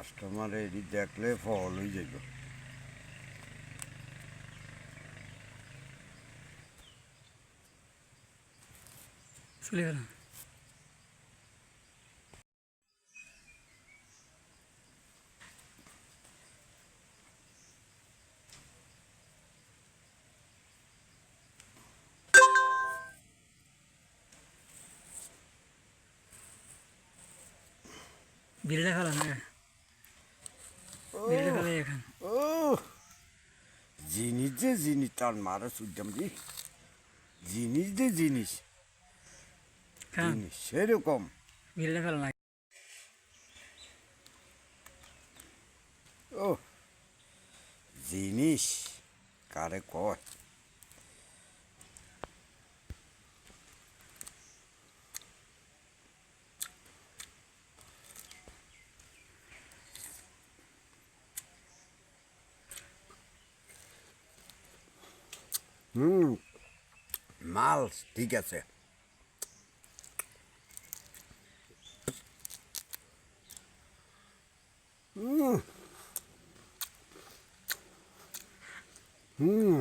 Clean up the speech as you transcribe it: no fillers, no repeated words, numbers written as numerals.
Customer এটি দেখলে ফল হয়ে যাইব। চলে গেল। বিড়িটা খেলাম না, বিড়িটা খেলাই এখন। ও জিনিস যে জিনিস, তার মারা সুদ্দাম জি, জিনিস যে জিনিস, খান জিনিস সেরকম। বিড়িটা খেলাম না। ও জিনিস কারে কয়। মাল ঠিক আছে। হুম